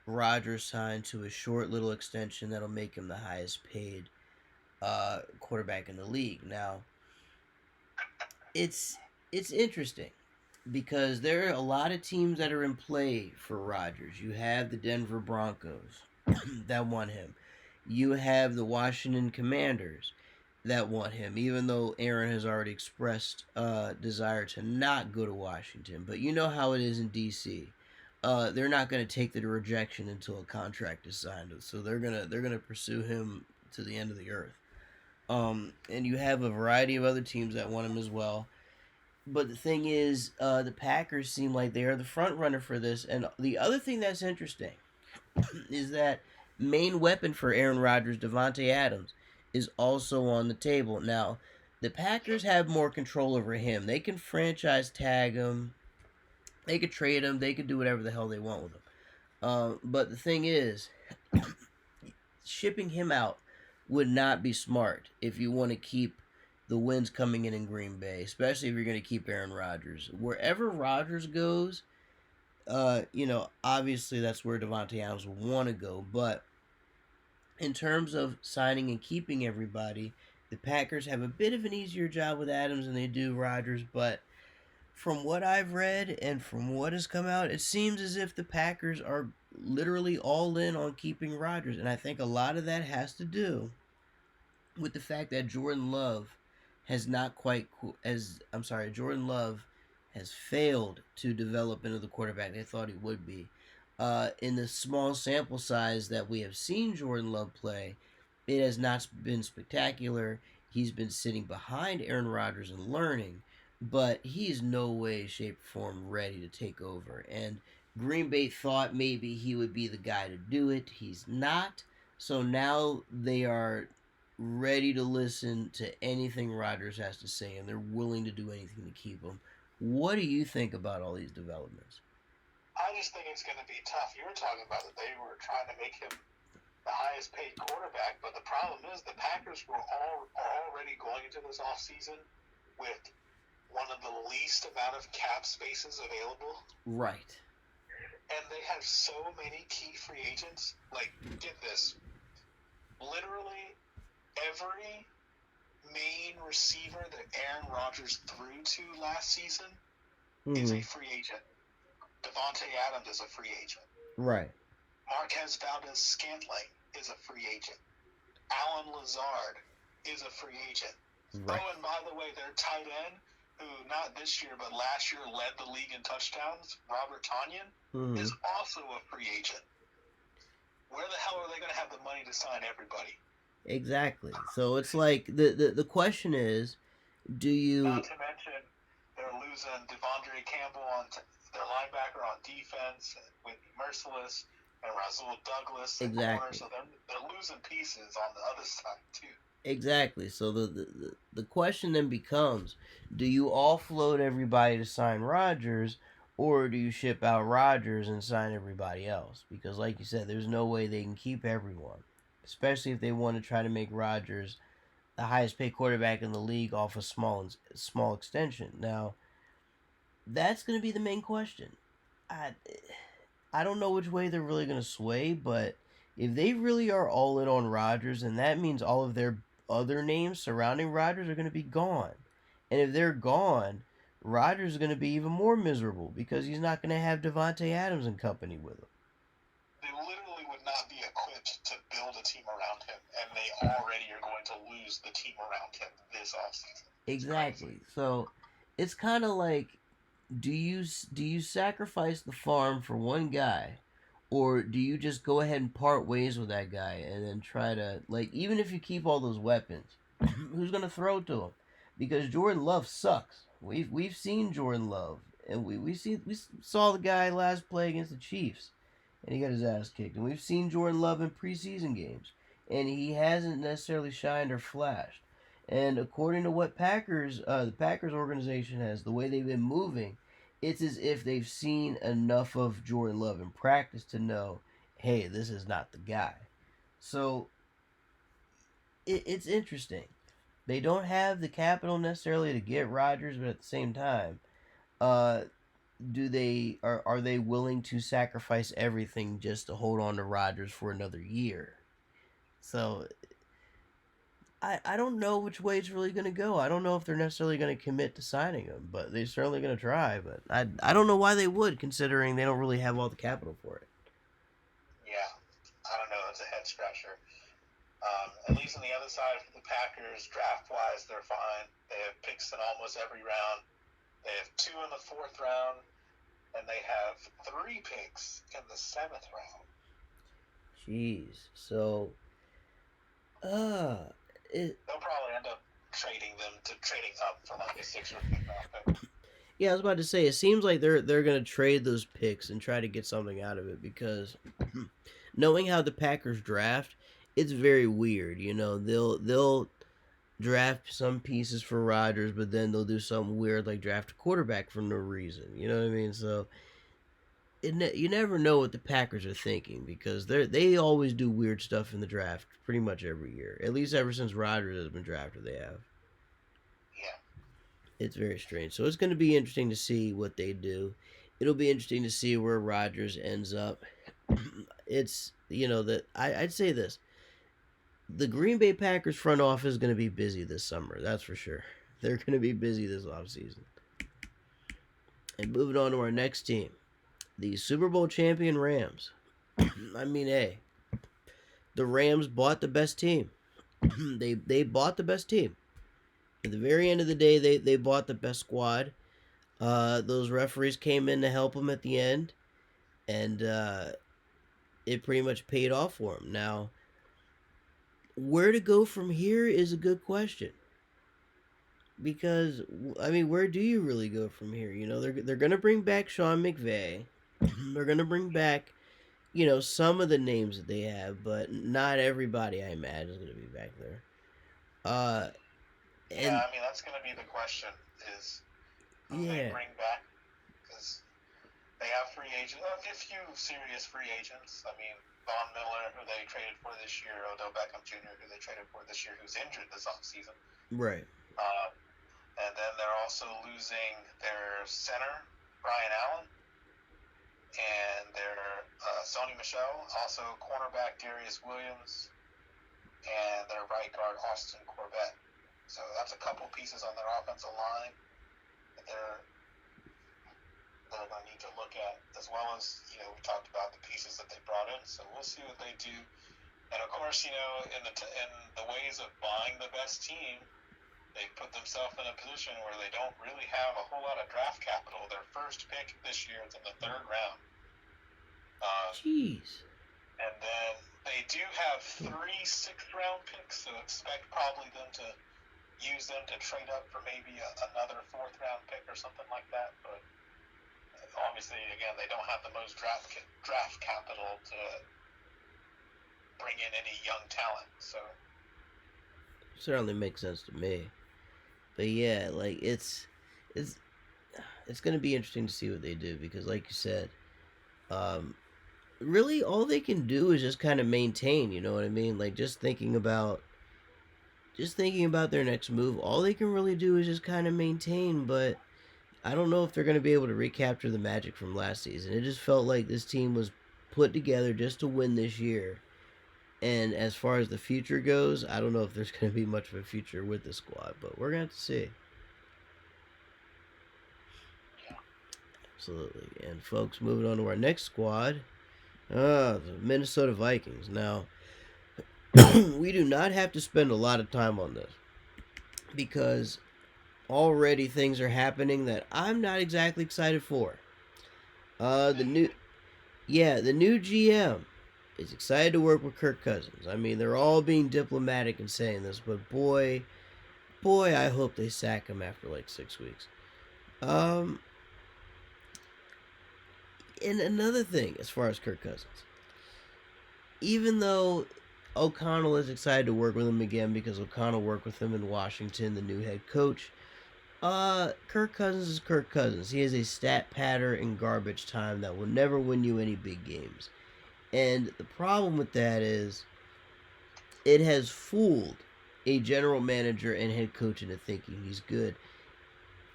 Rodgers signed to a short little extension that'll make him the highest paid quarterback in the league. Now, it's interesting, because there are a lot of teams that are in play for Rodgers. You have the Denver Broncos that want him. You have the Washington Commanders that want him, even though Aaron has already expressed desire to not go to Washington. But you know how it is in DC. They're not going to take the rejection until a contract is signed, so they're gonna pursue him to the end of the earth. And you have a variety of other teams that want him as well. But the thing is, the Packers seem like they are the front runner for this. And the other thing that's interesting is that main weapon for Aaron Rodgers, Devontae Adams, is also on the table. Now, the Packers have more control over him. They can franchise tag him, they could trade him, they could do whatever the hell they want with him. But the thing is, shipping him out would not be smart if you want to keep the wins coming in Green Bay, especially if you're going to keep Aaron Rodgers. Wherever Rodgers goes, obviously that's where Devontae Adams will want to go. But in terms of signing and keeping everybody, the Packers have a bit of an easier job with Adams than they do Rodgers. But from what I've read and from what has come out, it seems as if the Packers are literally all in on keeping Rodgers. And I think a lot of that has to do with the fact that Jordan Love has not quite as I'm sorry, Jordan Love has failed to develop into the quarterback they thought he would be. In the small sample size that we have seen Jordan Love play, it has not been spectacular. He's been sitting behind Aaron Rodgers and learning, but he's no way, shape, or form ready to take over. And Green Bay thought maybe he would be the guy to do it. He's not. So now they are ready to listen to anything Rodgers has to say, and they're willing to do anything to keep him. What do you think about all these developments? I just think it's going to be tough. You were talking about that they were trying to make him the highest paid quarterback, but the problem is the Packers are already going into this offseason with one of the least amount of cap spaces available. Right. And they have so many key free agents. Like, get this. Literally every main receiver that Aaron Rodgers threw to last season is a free agent. Devontae Adams is a free agent. Right. Marquez Valdez-Scantling is a free agent. Alan Lazard is a free agent. Right. Oh, and by the way, their tight end, who not this year but last year led the league in touchdowns, Robert Tonyan, is also a free agent. Where the hell are they going to have the money to sign everybody? Exactly. So it's like the question is, do you? Not to mention they're losing Devondre Campbell on their linebacker on defense, with Merciless and Rasul Douglas. Exactly. Corner, so they're losing pieces on the other side too. Exactly. So the question then becomes, do you offload everybody to sign Rodgers, or do you ship out Rodgers and sign everybody else? Because like you said, there's no way they can keep everyone, especially if they want to try to make Rodgers the highest paid quarterback in the league off a small extension. Now, that's going to be the main question. I don't know which way they're really going to sway, but if they really are all in on Rodgers, then that means all of their other names surrounding Rodgers are going to be gone. And if they're gone, Rodgers is going to be even more miserable because he's not going to have Devontae Adams and company with him. They literally would not be equipped to build a team around him, and they already are going to lose the team around him this offseason. Exactly. So it's kind of like, do you sacrifice the farm for one guy, or do you just go ahead and part ways with that guy and then try to, like, even if you keep all those weapons, who's gonna throw to him? Because Jordan Love sucks. We've seen Jordan Love, and we saw the guy last play against the Chiefs, and he got his ass kicked. And we've seen Jordan Love in preseason games, and he hasn't necessarily shined or flashed. And according to what the Packers organization has, the way they've been moving, it's as if they've seen enough of Jordan Love in practice to know, hey, this is not the guy. So it's interesting. They don't have the capital necessarily to get Rodgers, but at the same time, are they willing to sacrifice everything just to hold on to Rodgers for another year? So I don't know which way it's really going to go. I don't know if they're necessarily going to commit to signing him, but they're certainly going to try. But I don't know why they would, considering they don't really have all the capital for it. Yeah, I don't know. It's a head scratcher. at least on the other side for the Packers, draft-wise, they're fine. They have picks in almost every round. They have 2 in the 4th round, and they have 3 picks in the 7th round. Jeez. So, uh, they'll probably end up trading up for like a 6th or 5th round pick. Yeah, I was about to say, it seems like they're gonna trade those picks and try to get something out of it, because knowing how the Packers draft, it's very weird. They'll draft some pieces for Rodgers, but then they'll do something weird like draft a quarterback for no reason. You know what I mean? So you never know what the Packers are thinking, because they always do weird stuff in the draft pretty much every year. At least ever since Rodgers has been drafted, they have. Yeah. It's very strange. So it's going to be interesting to see what they do. It'll be interesting to see where Rodgers ends up. It's, that I'd say this. The Green Bay Packers front office is going to be busy this summer. That's for sure. They're going to be busy this offseason. And moving on to our next team, the Super Bowl champion Rams. I mean, hey, the Rams bought the best team. They bought the best team. At the very end of the day, they bought the best squad. Those referees came in to help them at the end, and it pretty much paid off for them. Now, where to go from here is a good question, because I mean, where do you really go from here? They're gonna bring back Sean McVay. They're gonna bring back, some of the names that they have, but not everybody, I imagine, is gonna be back there. Yeah, I mean, that's going to be the question, is who they bring back, because they have free agents, a few serious free agents. I mean, Von Miller, who they traded for this year, Odell Beckham Jr., who they traded for this year, who's injured this offseason. Right. And then they're also losing their center, Brian Allen, and their Sony Michel, also cornerback Darius Williams, and their right guard Austin Corbett. So that's a couple pieces on their offensive line that they're going to need to look at, as well as, we talked about the pieces that they brought in. So we'll see what they do. And of course, in the ways of buying the best team, they put themselves in a position where they don't really have a whole lot of draft capital. Their first pick this year is in the 3rd round. Jeez. And then they do have 3 6th-round picks, so expect probably them to use them to trade up for maybe another 4th-round pick or something like that. But obviously, again, they don't have the most draft capital to bring in any young talent. So certainly makes sense to me. But yeah, like it's going to be interesting to see what they do, because, like you said, really all they can do is just kind of maintain. You know what I mean? Like just thinking about their next move, all they can really do is just kind of maintain. But I don't know if they're going to be able to recapture the magic from last season. It just felt like this team was put together just to win this year. And as far as the future goes, I don't know if there's going to be much of a future with the squad, but we're going to have to see. Yeah. Absolutely. And folks, moving on to our next squad, the Minnesota Vikings. Now, we do not have to spend a lot of time on this, because already things are happening that I'm not exactly excited for. The new GM is excited to work with Kirk Cousins. I mean, they're all being diplomatic and saying this, but boy, I hope they sack him after like 6 weeks. And another thing, as far as Kirk Cousins, even though O'Connell is excited to work with him again, because O'Connell worked with him in Washington, the new head coach, Kirk Cousins is Kirk Cousins. He is a stat patter in garbage time that will never win you any big games. And the problem with that is it has fooled a general manager and head coach into thinking he's good.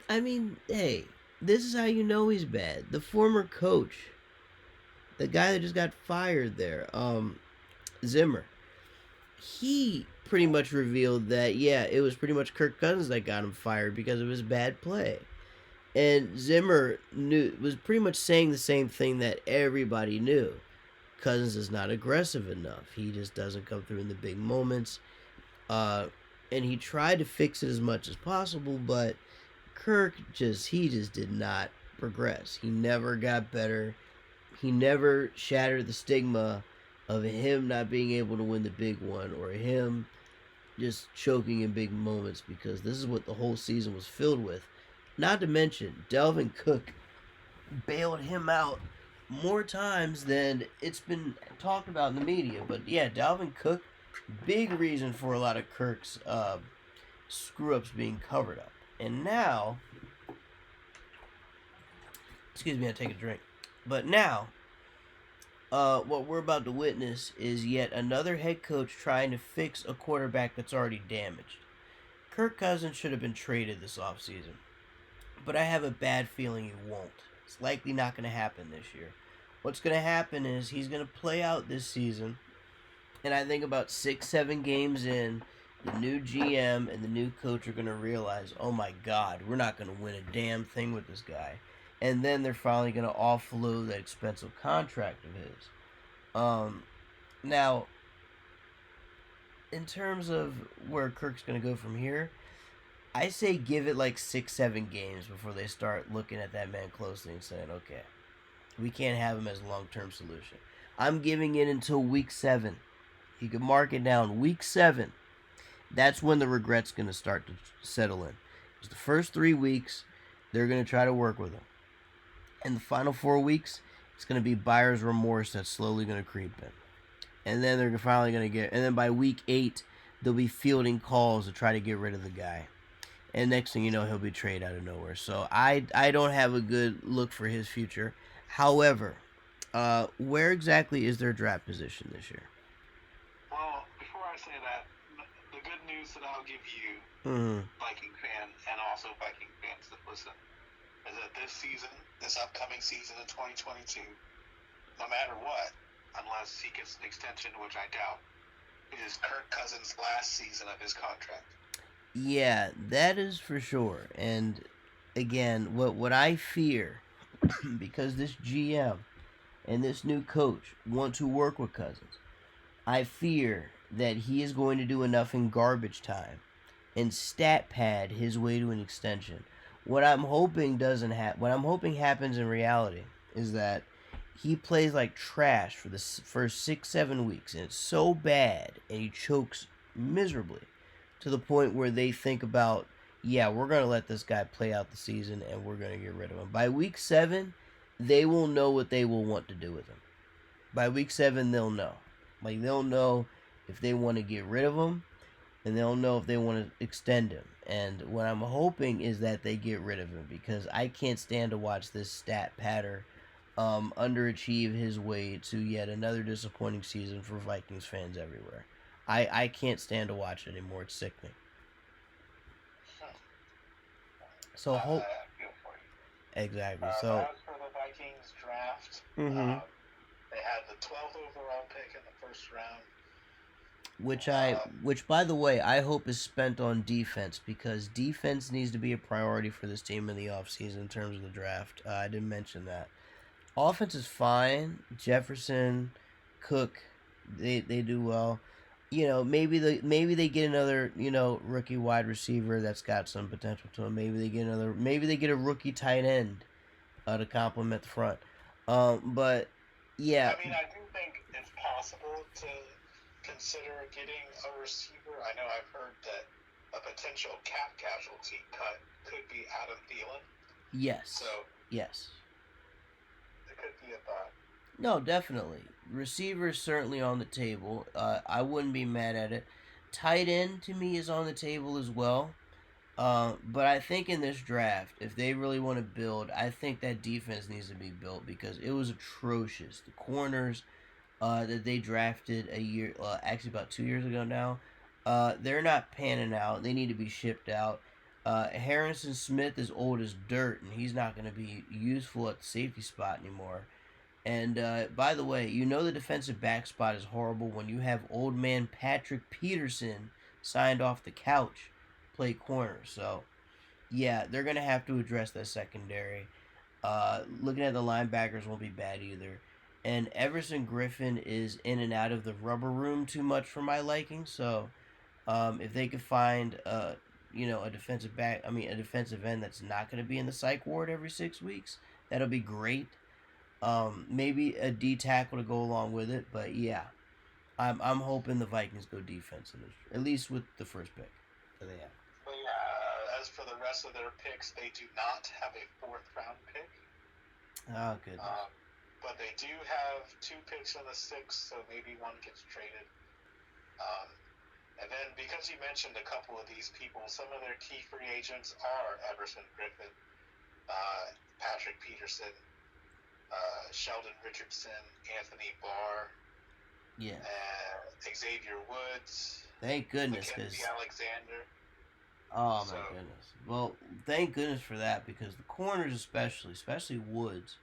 I mean, hey, this is how you know he's bad. The former coach, the guy that just got fired there, Zimmer, he pretty much revealed that, yeah, it was pretty much Kirk Cousins that got him fired because of his bad play. And Zimmer was pretty much saying the same thing that everybody knew. Cousins is not aggressive enough. He just doesn't come through in the big moments. uh, and he tried to fix it as much as possible, but Kirk just did not progress. He never got better. He never shattered the stigma of him not being able to win the big one or him just choking in big moments, because this is what the whole season was filled with. Not to mention, Delvin Cook bailed him out more times than it's been talked about in the media. But yeah, Dalvin Cook, big reason for a lot of Kirk's screw ups being covered up. And now, excuse me, I take a drink. But now, what we're about to witness is yet another head coach trying to fix a quarterback that's already damaged. Kirk Cousins should have been traded this offseason, but I have a bad feeling he won't. It's likely not going to happen this year. What's going to happen is he's going to play out this season, and I think about 6-7 games in, the new GM and the new coach are going to realize, oh my God, we're not going to win a damn thing with this guy. And then they're finally going to offload that expensive contract of his. Now, in terms of where Kirk's going to go from here, I say give it like 6-7 games before they start looking at that man closely and saying, okay, we can't have him as a long-term solution. I'm giving it until week 7. You can mark it down. Week 7. That's when the regret's going to start to settle in. Because the first 3 weeks, they're going to try to work with him. And the final 4 weeks, it's going to be buyer's remorse that's slowly going to creep in. And then they're finally going to get... And then by week 8, they'll be fielding calls to try to get rid of the guy. And next thing you know, he'll be traded out of nowhere. So I don't have a good look for his future. However, where exactly is their draft position this year? Well, before I say that, the good news that I'll give you, Viking fan, and also Viking fans that listen, is that this season, this upcoming season in 2022, no matter what, unless he gets an extension, which I doubt, it is Kirk Cousins' last season of his contract. Yeah, that is for sure. And again, what I fear, because this GM and this new coach want to work with Cousins, I fear that he is going to do enough in garbage time and stat pad his way to an extension. What I'm hoping happens in reality is that he plays like trash for the first 6-7 weeks, and it's so bad, and he chokes miserably to the point where they think about, yeah, we're going to let this guy play out the season and we're going to get rid of him. By week 7, they will know what they will want to do with him. By week 7, they'll know. Like, they'll know if they want to get rid of him, and they'll know if they want to extend him. And what I'm hoping is that they get rid of him, because I can't stand to watch this stat patter underachieve his way to yet another disappointing season for Vikings fans everywhere. I can't stand to watch it anymore. It's sickening. So hope. Exactly. So as for the Vikings draft, they had the 12th overall pick in the first round. Which by the way, I hope is spent on defense, because defense needs to be a priority for this team in the offseason in terms of the draft. I didn't mention that. Offense is fine. Jefferson, Cook, they do well. You know, maybe they get another, rookie wide receiver that's got some potential to him. Maybe they get a rookie tight end to complement the front. But yeah, I mean, I do think it's possible to consider getting a receiver. I know I've heard that a potential cap casualty cut could be Adam Thielen. Yes. So yes, it could be a thought. No, definitely. Receiver is certainly on the table. I wouldn't be mad at it. Tight end to me is on the table as well. But I think in this draft, if they really want to build, I think that defense needs to be built, because it was atrocious. The corners that they drafted actually about 2 years ago now, they're not panning out. They need to be shipped out. Harrison Smith is old as dirt, and he's not going to be useful at the safety spot anymore. And by the way, the defensive back spot is horrible when you have old man Patrick Peterson signed off the couch play corner. So, yeah, they're going to have to address that secondary. Looking at the linebackers won't be bad either. And Everson Griffin is in and out of the rubber room too much for my liking. So, If they could find a defensive back, I mean a defensive end that's not going to be in the psych ward every 6 weeks, that'll be great. Maybe a D tackle to go along with it, but yeah, I'm hoping the Vikings go defense in this, at least with the first pick that they have. But yeah, as for the rest of their picks, they do not have a fourth round pick. Oh goodness. But they do have 2 picks in the sixth, so maybe one gets traded. And then because you mentioned a couple of these people, some of their key free agents are Everson Griffin, Patrick Peterson, Sheldon Richardson, Anthony Barr, Yeah. Xavier Woods, Thank goodness, Mackenzie because Alexander. oh my goodness. Well, thank goodness for that because the corners especially Woods.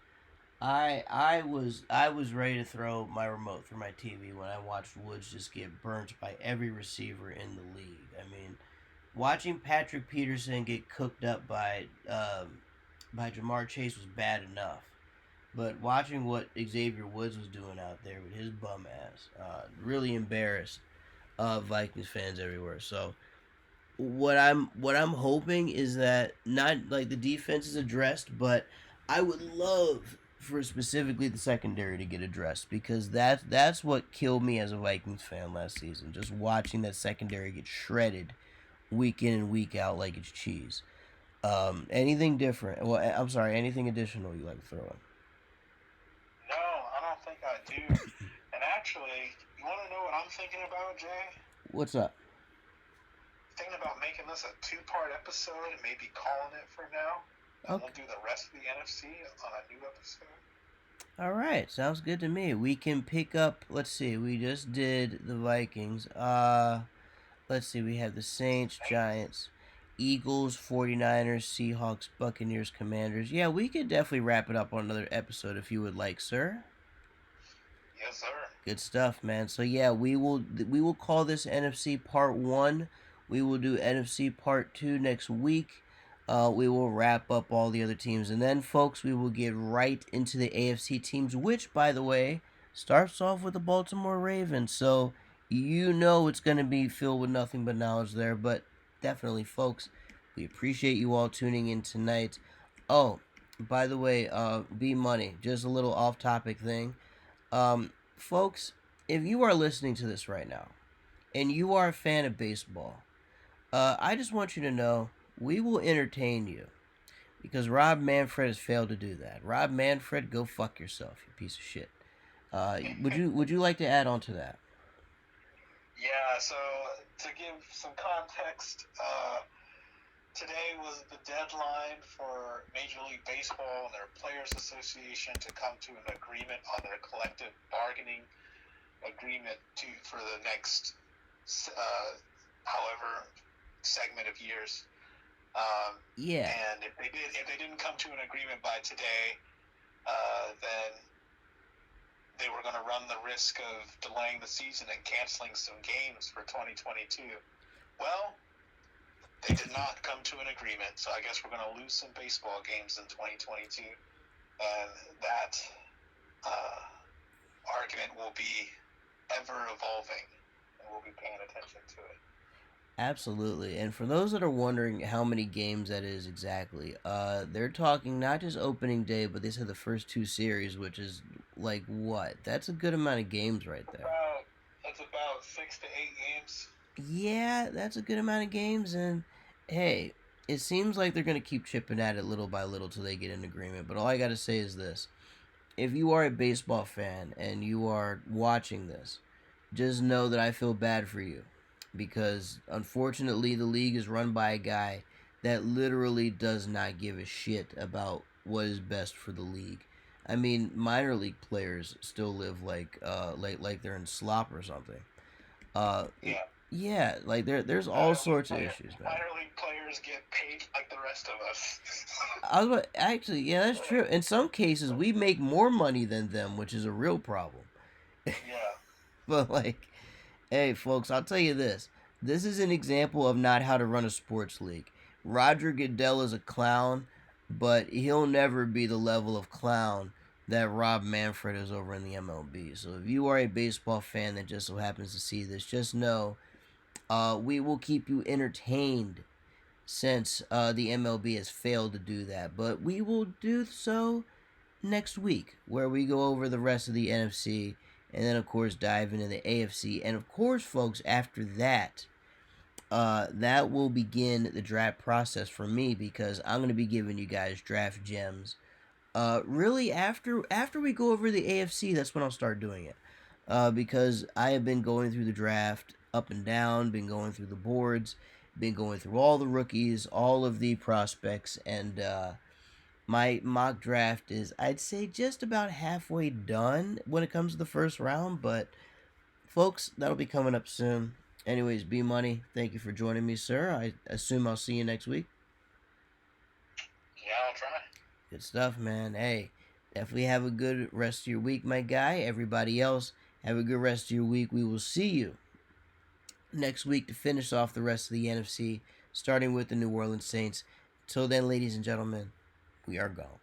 I was ready to throw my remote through my TV when I watched Woods just get burnt by every receiver in the league. I mean, watching Patrick Peterson get cooked up by Jamar Chase was bad enough, but watching what Xavier Woods was doing out there with his bum ass really embarrassed Vikings fans everywhere. So what I'm hoping is that not like the defense is addressed, but I would love for specifically the secondary to get addressed because that's what killed me as a Vikings fan last season. Just watching that secondary get shredded week in and week out like it's cheese. Anything different? Well, I'm sorry. Anything additional you like to throw in? No, I don't think I do. And actually, you want to know what I'm thinking about, Jay? What's up? Thinking about making this a 2-part episode and maybe calling it for now. And Okay. we'll do the rest of the NFC on a new episode. All right, sounds good to me. We can pick up. Let's see. We just did the Vikings. Let's see. We have the Saints, Giants, Eagles, 49ers, Seahawks, Buccaneers, Commanders. Yeah, we could definitely wrap it up on another episode if you would like, sir. Yes, sir. Good stuff, man. So yeah, we will call this NFC Part 1. We will do NFC Part 2 next week. We will wrap up all the other teams. And then, folks, we will get right into the AFC teams, which, by the way, starts off with the Baltimore Ravens. So, you know it's going to be filled with nothing but knowledge there. But definitely, folks, we appreciate you all tuning in tonight. Oh, by the way, B Money, just a little off topic thing. Folks, if you are listening to this right now and you are a fan of baseball, I just want you to know we will entertain you because Rob Manfred has failed to do that. Rob Manfred, go fuck yourself, you piece of shit. Would you like to add on to that? Yeah, so to give some context, today was the deadline for Major League Baseball and their Players Association to come to an agreement on their collective bargaining agreement for the next however segment of years. Yeah. And if they didn't come to an agreement by today, then they were going to run the risk of delaying the season and canceling some games for 2022. Well, they did not come to an agreement, so I guess we're going to lose some baseball games in 2022, and that argument will be ever evolving, and we'll be paying attention to it. Absolutely. And for those that are wondering how many games that is exactly, they're talking not just opening day, but they said the first 2 series, which is like what? That's a good amount of games right there. That's about 6 to 8 games. Yeah, that's a good amount of games, and hey, it seems like they're going to keep chipping at it little by little till they get an agreement. But all I got to say is this. If you are a baseball fan and you are watching this, just know that I feel bad for you because unfortunately the league is run by a guy that literally does not give a shit about what is best for the league. I mean, minor league players still live like they're in slop or something. Yeah. Yeah, like there's all sorts of issues, man. Minor league players get paid like the rest of us. Actually, yeah, that's true. In some cases, we make more money than them, which is a real problem. Yeah. But like, hey, folks, I'll tell you this. This is an example of not how to run a sports league. Roger Goodell is a clown, but he'll never be the level of clown that Rob Manfred is over in the MLB. So if you are a baseball fan that just so happens to see this, just know We will keep you entertained since the MLB has failed to do that. But we will do so next week, where we go over the rest of the NFC and then, of course, dive into the AFC. And, of course, folks, after that, that will begin the draft process for me because I'm going to be giving you guys draft gems. Really, after we go over the AFC, that's when I'll start doing it. Because I have been going through the draft up and down, been going through the boards, been going through all the rookies, all of the prospects, and my mock draft is, I'd say, just about halfway done when it comes to the first round. But, folks, that'll be coming up soon. Anyways, B Money, thank you for joining me, sir. I assume I'll see you next week. Yeah, I'll try. Good stuff, man. Hey, definitely have a good rest of your week, my guy. Everybody else, have a good rest of your week. We will see you next week to finish off the rest of the NFC, starting with the New Orleans Saints. Till then, ladies and gentlemen, we are gone.